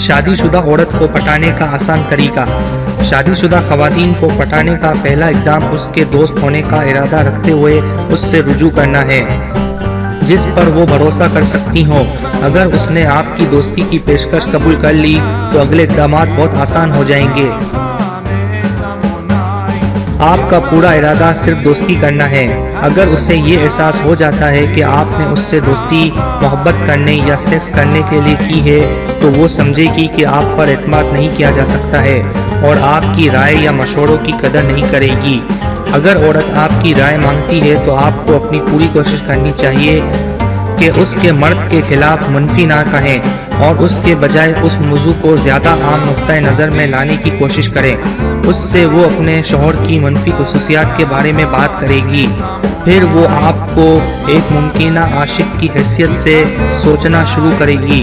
शादीशुदा औरत को पटाने का आसान तरीका। शादीशुदा खवातीन को पटाने का पहला इक़दाम उसके दोस्त होने का इरादा रखते हुए उससे रुजू करना है, जिस पर वो भरोसा कर सकती हों। अगर उसने आपकी दोस्ती की पेशकश कबूल कर ली तो अगले इक़दामात बहुत आसान हो जाएंगे। आपका पूरा इरादा सिर्फ दोस्ती करना है। अगर उसे ये एहसास हो जाता है कि आपने उससे दोस्ती मोहब्बत करने या सेक्स करने के लिए की है, तो वो समझेगी कि आप पर एतमाद नहीं किया जा सकता है और आपकी राय या मशवरों की कदर नहीं करेगी। अगर औरत आपकी राय मांगती है तो आपको अपनी पूरी कोशिश करनी चाहिए कि उसके मर्द के खिलाफ मनफी ना कहें और उसके बजाय उस मौजू को ज़्यादा आम नुक्ता नज़र में लाने की कोशिश करें। उससे वो अपने शौहर की मनफी खुसूसियात के बारे में बात करेगी। फिर वो आपको एक मुमकिन आशिक की हैसियत से सोचना शुरू करेगी।